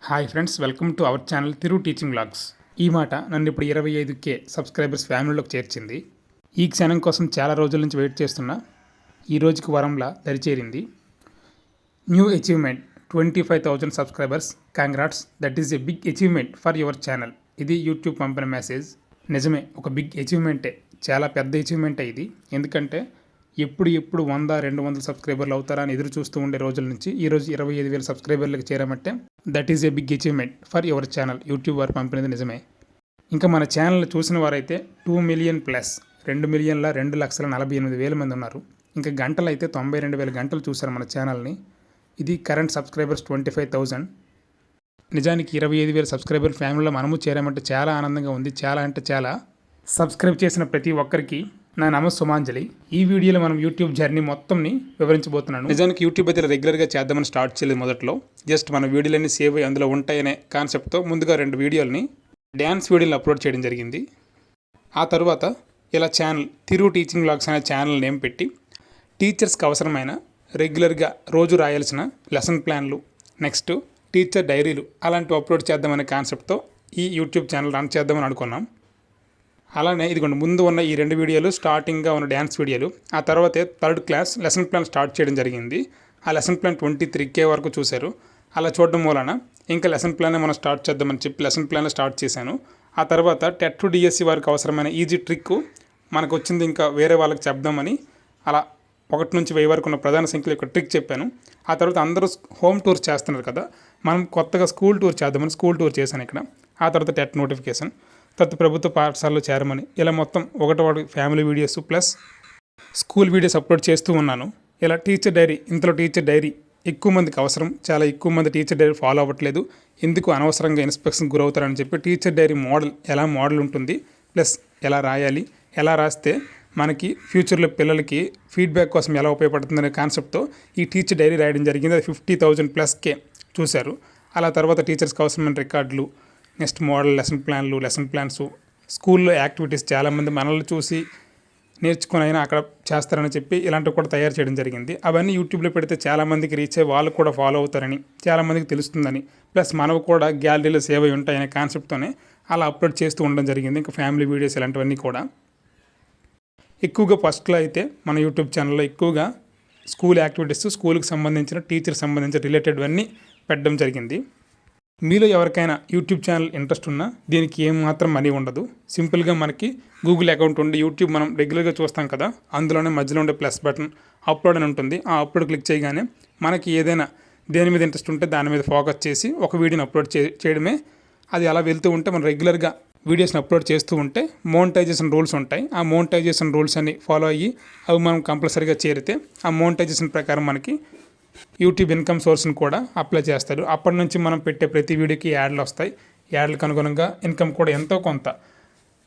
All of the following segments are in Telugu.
Hi friends, welcome to our channel Thiru teaching vlogs. ఈ మాట నన్ను ఇప్పుడు 25K సబ్స్క్రైబర్స్ ఫ్యామిలీలోకి చేర్చింది. ఈ క్షణం కోసం చాలా రోజుల నుంచి వెయిట్ చేస్తున్నా. ఈ రోజుకి వరంలా దరిచేరింది. New achievement 25,000 subscribers. Congrats, that is a big achievement for your channel. ఇది యూట్యూబ్ పంపిన మెసేజ్. నిజమే, ఒక బిగ్ అచీవ్మెంటే, చాలా పెద్ద అచీవ్మెంటే ఇది. ఎందుకంటే ఎప్పుడు 100-200 సబ్స్క్రైబర్లు అవుతారా అని ఎదురు చూస్తూ ఉండే రోజుల నుంచి ఈరోజు 25,000 సబ్స్క్రైబర్లకు చేరామంటే that is a big achievement for your channel. YouTube వారు పంపినది నిజమే. ఇంకా మన ఛానల్ చూసిన వారైతే 2 మిలియన్ ప్లస్, 2,02,48,000 మంది ఉన్నారు. ఇంకా గంటలు అయితే 92,000 గంటలు చూశారు మన ఛానల్ని. ఇది కరెంట్ సబ్స్క్రైబర్స్ 25,000. నిజానికి 25,000 సబ్స్క్రైబర్ ఫ్యామిలీలో మనము చేరామంటే చాలా ఆనందంగా ఉంది. చాలా అంటే చాలా. సబ్స్క్రైబ్ చేసిన ప్రతి ఒక్కరికి నా సుమాంజలి. ఈ వీడియోలో మనం యూట్యూబ్ జర్నీ మొత్తంని వివరించబోతున్నాను. నిజానికి యూట్యూబ్ అయితే రెగ్యులర్గా చేద్దామని స్టార్ట్ చేయలేదు మొదట్లో. జస్ట్ మన వీడియోలన్నీ సేవ్ అయ్యి అందులో ఉంటాయనే కాన్సెప్ట్తో ముందుగా 2 వీడియోలని డ్యాన్స్ వీడియోలు అప్లోడ్ చేయడం జరిగింది. ఆ తర్వాత ఇలా ఛానల్ తిరు టీచింగ్ వ్లాగ్స్ అనే ఛానల్ నేమ్ పెట్టి టీచర్స్కి అవసరమైన రెగ్యులర్గా రోజు రాయాల్సిన లెసన్ ప్లాన్లు, నెక్స్ట్ టీచర్ డైరీలు అలాంటివి అప్లోడ్ చేద్దామనే కాన్సెప్ట్తో ఈ యూట్యూబ్ ఛానల్ రన్ చేద్దామని అనుకున్నాం. అలానే ఇదిగోండి ముందు ఉన్న ఈ 2 వీడియోలు స్టార్టింగ్గా ఉన్న డ్యాన్స్ వీడియోలు. ఆ తర్వాతే 3rd class lesson plan start చేయడం జరిగింది. ఆ లెసన్ ప్లాన్ 23K వరకు చూశారు. అలా చూడడం వలన ఇంకా లెసన్ ప్లానే మనం స్టార్ట్ చేద్దామని చెప్పి లెసన్ ప్లాన్ స్టార్ట్ చేశాను. ఆ తర్వాత టెట్ టు డిఎస్సి వారికి అవసరమైన ఈజీ ట్రిక్ మనకు వచ్చింది, ఇంకా వేరే వాళ్ళకి చెప్దామని అలా 1 నుంచి 1000 వరకు ఉన్న ప్రధాన సంఖ్యలో ఒక ట్రిక్ చెప్పాను. ఆ తర్వాత అందరూ హోమ్ టూర్ చేస్తున్నారు కదా, మనం కొత్తగా స్కూల్ టూర్ చేద్దామని స్కూల్ టూర్ చేశాను ఇక్కడ. ఆ తర్వాత టెట్ నోటిఫికేషన్, తర్వాత ప్రభుత్వ పాఠశాలలో చేరమని, ఇలా మొత్తం ఒకటి family videos plus school videos upload చేస్తూ ఉన్నాను. ఇలా టీచర్ డైరీ, ఇంతలో టీచర్ డైరీ ఎక్కువ మందికి అవసరం, చాలా ఎక్కువ మంది టీచర్ డైరీ ఫాలో అవ్వట్లేదు, ఎందుకు అనవసరంగా ఇన్స్పెక్షన్ గురవుతారని చెప్పి టీచర్ డైరీ ఎలా మోడల్ ఉంటుంది, ప్లస్ ఎలా రాయాలి, ఎలా రాస్తే మనకి ఫ్యూచర్లో పిల్లలకి ఫీడ్బ్యాక్ కోసం ఎలా ఉపయోగపడుతుందనే కాన్సెప్ట్తో ఈ టీచర్ డైరీ రాయడం జరిగింది. అది 50,000+ చూశారు. అలా తర్వాత టీచర్స్కి అవసరమైన రికార్డులు, నెక్స్ట్ మోడల్ లెసన్ ప్లాన్స్, స్కూల్లో యాక్టివిటీస్ చాలామంది మనల్ని చూసి నేర్చుకొని అయినా అక్కడ చేస్తారని చెప్పి ఇలాంటివి కూడా తయారు చేయడం జరిగింది. అవన్నీ యూట్యూబ్లో పెడితే చాలామందికి రీచ్ అయ్యి వాళ్ళు కూడా ఫాలో అవుతారని, చాలామందికి తెలుస్తుందని, ప్లస్ మనకు కూడా గ్యాలరీలో సేవ్ అయి ఉంటాయనే కాన్సెప్ట్తోనే అలా అప్లోడ్ చేస్తూ ఉండడం జరిగింది. ఇంకా ఫ్యామిలీ వీడియోస్ ఇలాంటివన్నీ కూడా ఎక్కువగా ఫస్ట్లో అయితే మన యూట్యూబ్ ఛానల్లో ఎక్కువగా స్కూల్ యాక్టివిటీస్, స్కూల్కి సంబంధించిన టీచర్కి సంబంధించిన రిలేటెడ్ అన్నీ పెట్టడం జరిగింది. మీలో ఎవరికైనా యూట్యూబ్ ఛానల్ ఇంట్రెస్ట్ ఉన్నా దీనికి ఏమాత్రం మనీ ఉండదు. సింపుల్గా మనకి గూగుల్ అకౌంట్ ఉండి యూట్యూబ్ మనం రెగ్యులర్గా చూస్తాం కదా, అందులోనే మధ్యలో ఉండే ప్లస్ బటన్ అప్లోడ్ అని ఉంటుంది. ఆ అప్లోడ్ క్లిక్ చేయగానే మనకి ఏదైనా దేని మీద ఇంట్రెస్ట్ ఉంటే దాని మీద ఫోకస్ చేసి ఒక వీడియోని అప్లోడ్ చేయడమే. అది అలా వెళ్తూ ఉంటే మనం రెగ్యులర్గా వీడియోస్ని అప్లోడ్ చేస్తూ ఉంటే మోనిటైజేషన్ రూల్స్ ఉంటాయి. ఆ మోనిటైజేషన్ రూల్స్ అన్ని ఫాలో అయ్యి అవి మనం కంపల్సరీగా చేరితే ఆ మోనిటైజేషన్ ప్రకారం మనకి యూట్యూబ్ ఇన్కమ్ సోర్స్ని కూడా అప్లై చేస్తారు. అప్పటి నుంచి మనం పెట్టే ప్రతి వీడియోకి యాడ్లు వస్తాయి. యాడ్లకు అనుగుణంగా ఇన్కమ్ కూడా ఎంతో కొంత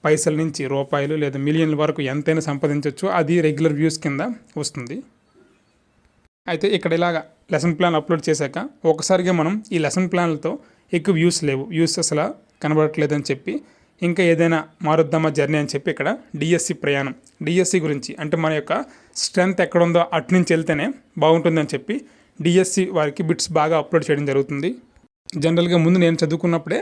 పైసల నుంచి రూపాయలు లేదా మిలియన్ల వరకు ఎంతైనా సంపాదించవచ్చు. అది రెగ్యులర్ వ్యూస్ కింద వస్తుంది. అయితే ఇక్కడ ఇలాగా లెసన్ ప్లాన్ అప్లోడ్ చేశాక ఒకసారిగా మనం ఈ లెసన్ ప్లాన్లతో ఎక్కువ వ్యూస్ లేవు, వ్యూస్ అసలు కనబడట్లేదని చెప్పి ఇంకా ఏదైనా మారుద్దామా జర్నీ అని చెప్పి ఇక్కడ డిఎస్సి ప్రయాణం, డిఎస్సి గురించి అంటే మన యొక్క స్ట్రెంత్ ఎక్కడుందో అటు నుంచి వెళ్తేనే బాగుంటుందని చెప్పి డిఎస్సి వారికి బిట్స్ బాగా అప్లోడ్ చేయడం జరుగుతుంది. జనరల్గా ముందు నేను చదువుకున్నప్పుడే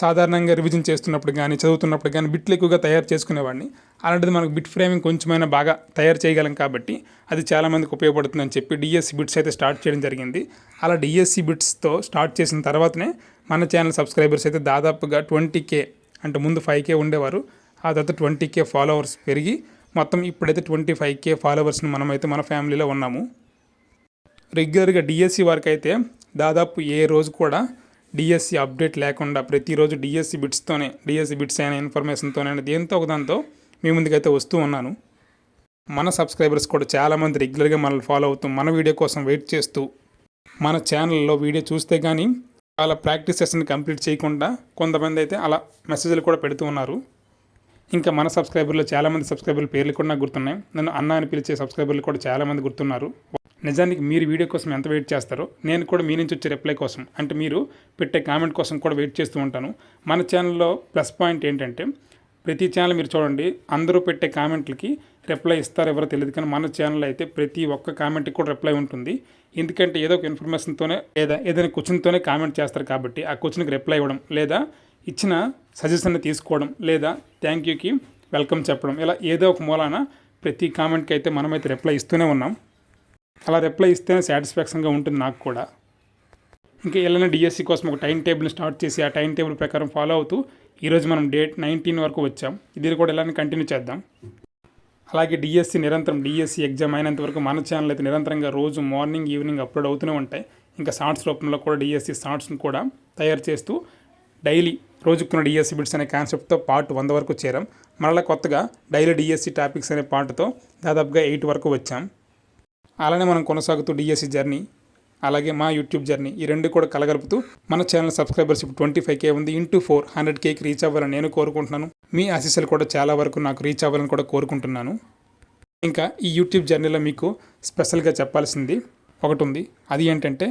సాధారణంగా రివిజన్ చేస్తున్నప్పుడు కానీ చదువుతున్నప్పుడు కానీ బిట్లు ఎక్కువగా తయారు చేసుకునేవాడిని. అలాంటిది మనకు బిట్ ఫ్రేమింగ్ కొంచెమైనా బాగా తయారు చేయగలం కాబట్టి అది చాలామందికి ఉపయోగపడుతుందని చెప్పి డిఎస్సి బిట్స్ అయితే స్టార్ట్ చేయడం జరిగింది. అలా డిఎస్సి బిట్స్తో స్టార్ట్ చేసిన తర్వాతనే మన ఛానల్ సబ్స్క్రైబర్స్ అయితే దాదాపుగా 20K, అంటే ముందు 5K ఉండేవారు, ఆ తర్వాత 20K ఫాలోవర్స్ పెరిగి మొత్తం ఇప్పుడైతే 25K ఫాలోవర్స్ని మనమైతే మన ఫ్యామిలీలో ఉన్నాము. రెగ్యులర్గా డిఎస్సి వారికి అయితే దాదాపు ఏ రోజు కూడా డిఎస్సి అప్డేట్ లేకుండా ప్రతిరోజు డిఎస్సి బిట్స్ అయిన ఇన్ఫర్మేషన్తోనే దేంతో ఒకదాంతో మీ ముందుకైతే వస్తూ ఉన్నాను. మన సబ్స్క్రైబర్స్ కూడా చాలామంది రెగ్యులర్గా మనల్ని ఫాలో అవుతూ మన వీడియో కోసం వెయిట్ చేస్తూ మన ఛానల్లో వీడియో చూస్తే కానీ అలా ప్రాక్టీస్ సెషన్ కంప్లీట్ చేయకుండా కొంతమంది అయితే అలా మెసేజ్లు కూడా పెడుతూ ఉన్నారు. ఇంకా మన సబ్స్క్రైబర్లో చాలామంది సబ్స్క్రైబర్ల పేర్లు కూడా నాకు గుర్తున్నాయి. నన్ను అన్న అని పిలిచే సబ్స్క్రైబర్లు కూడా చాలామంది గుర్తున్నారు. నిజానికి మీరు వీడియో కోసం ఎంత వెయిట్ చేస్తారో నేను కూడా మీ నుంచి వచ్చే రిప్లై కోసం, అంటే మీరు పెట్టే కామెంట్ కోసం కూడా వెయిట్ చేస్తూ ఉంటాను. మన ఛానల్లో ప్లస్ పాయింట్ ఏంటంటే ప్రతి ఛానల్ మీరు చూడండి, అందరూ పెట్టే కామెంట్లకి రిప్లై ఇస్తారో ఎవరో తెలియదు, కానీ మన ఛానల్ అయితే ప్రతి ఒక్క కామెంట్కి కూడా రిప్లై ఉంటుంది. ఎందుకంటే ఏదో ఒక ఇన్ఫర్మేషన్తోనే లేదా ఏదైనా క్వశ్చన్తోనే కామెంట్ చేస్తారు కాబట్టి ఆ క్వశ్చన్కి రిప్లై ఇవ్వడం, లేదా ఇచ్చిన సజెషన్ని తీసుకోవడం, లేదా థ్యాంక్ యూకి వెల్కమ్ చెప్పడం, ఇలా ఏదో ఒక మూలాన ప్రతి కామెంట్కి అయితే మనమైతే రిప్లై ఇస్తూనే ఉన్నాం. అలా రిప్లై ఇస్తేనే సాటిస్ఫాక్షన్గా ఉంటుంది నాకు కూడా. ఇంకా ఇలా డిఎస్సి కోసం ఒక టైం టేబుల్ని స్టార్ట్ చేసి ఆ టైం టేబుల్ ప్రకారం ఫాలో అవుతూ ఈరోజు మనం డేట్ 19 వరకు వచ్చాం. ఇది కూడా ఇలానే కంటిన్యూ చేద్దాం. అలాగే డిఎస్సి నిరంతరం డిఎస్సి ఎగ్జామ్ అయినంత వరకు మన ఛానల్ అయితే నిరంతరంగా రోజు మార్నింగ్ ఈవినింగ్ అప్లోడ్ అవుతూనే ఉంటాయి. ఇంకా షార్ట్స్ రూపంలో కూడా డిఎస్సి షార్ట్స్ని కూడా తయారు చేస్తూ డైలీ రోజుకున్న డిఎస్సి బిట్స్ అనే కాన్సెప్ట్తో పార్ట్ 100 వరకు చేరాం. మరలా కొత్తగా డైలీ డిఎస్సి టాపిక్స్ అనే పార్ట్తో దాదాపుగా 8 వరకు వచ్చాం. అలానే మనం కొనసాగుతూ డిఎస్సి జర్నీ, అలాగే మా యూట్యూబ్ జర్నీ, ఈ రెండు కూడా కలగలుపుతూ మన ఛానల్ సబ్స్క్రైబర్స్ ఇప్పుడు 25K ఉంది. ఇంటూ 4 100Kకి రీచ్ అవ్వాలని నేను కోరుకుంటున్నాను. మీ ఆశీస్సులు కూడా చాలా వరకు నాకు రీచ్ అవ్వాలని కూడా కోరుకుంటున్నాను. ఇంకా ఈ యూట్యూబ్ జర్నీలో మీకు స్పెషల్గా చెప్పాల్సింది ఒకటి ఉంది. అది ఏంటంటే,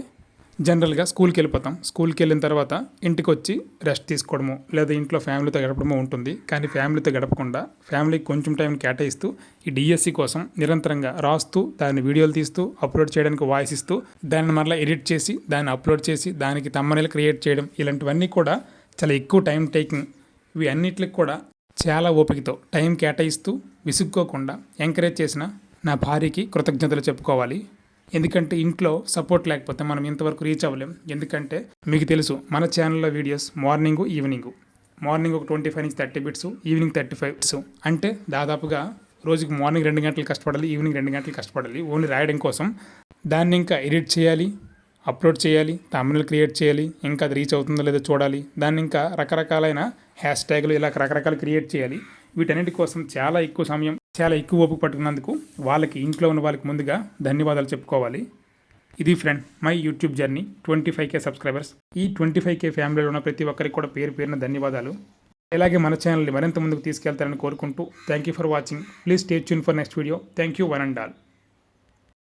జనరల్గా స్కూల్కి వెళ్ళిపోతాం. స్కూల్కి వెళ్ళిన తర్వాత ఇంటికి వచ్చి రెస్ట్ తీసుకోవడము, లేదా ఇంట్లో ఫ్యామిలీతో గడపడము ఉంటుంది. కానీ ఫ్యామిలీతో గడపకుండా ఫ్యామిలీకి కొంచెం టైం కేటాయిస్తూ ఈ డిఎస్సి కోసం నిరంతరంగా రాస్తూ, దాన్ని వీడియోలు తీస్తూ, అప్లోడ్ చేయడానికి వాయిస్ ఇస్తూ, దాన్ని మరలా ఎడిట్ చేసి, దాన్ని అప్లోడ్ చేసి, దానికి థంబ్నెయిల్ క్రియేట్ చేయడం, ఇలాంటివన్నీ కూడా చాలా ఎక్కువ టైం టేకింగ్. ఇవి అన్నిటికి కూడా చాలా ఓపికతో టైం కేటాయిస్తూ విసుక్కోకుండా ఎంకరేజ్ చేసిన నా భార్యకి కృతజ్ఞతలు చెప్పుకోవాలి. ఎందుకంటే ఇంట్లో సపోర్ట్ లేకపోతే మనం ఇంతవరకు రీచ్ అవ్వలేం. ఎందుకంటే మీకు తెలుసు, మన ఛానల్లో వీడియోస్ మార్నింగ్ ఒక 25 నుంచి 30 బిట్స్, ఈవినింగ్ 35 బిట్స్. అంటే దాదాపుగా రోజుకి మార్నింగ్ 2 గంటలు కష్టపడాలి, ఈవినింగ్ 2 గంటలు కష్టపడాలి ఓన్లీ రాయడం కోసం. దాన్ని ఇంకా ఎడిట్ చేయాలి, అప్లోడ్ చేయాలి, థంబ్నెయిల్ క్రియేట్ చేయాలి, ఇంకా అది రీచ్ అవుతుందో లేదో చూడాలి, దాన్ని ఇంకా రకరకాలైన హ్యాష్ ట్యాగులు ఇలా రకరకాలు క్రియేట్ చేయాలి. వీటన్నిటి కోసం చాలా ఎక్కువ సమయం, చాలా ఎక్కువ ఓపిక పట్టుకున్నందుకు వాళ్ళకి, ఇంట్లో ఉన్న వాళ్ళకి ముందుగా ధన్యవాదాలు చెప్పుకోవాలి. ఇది friend my YouTube journey 25K subscribers. ఈ 25K ఫ్యామిలీలో ఉన్న ప్రతి ఒక్కరికి కూడా పేరు పేరున ధన్యవాదాలు. ఇలాగే మన ఛానల్ని మరింత ముందుకు తీసుకెళ్తారని కోరుకుంటూ thank you for watching. Please stay tune for next video. Thank you one and all.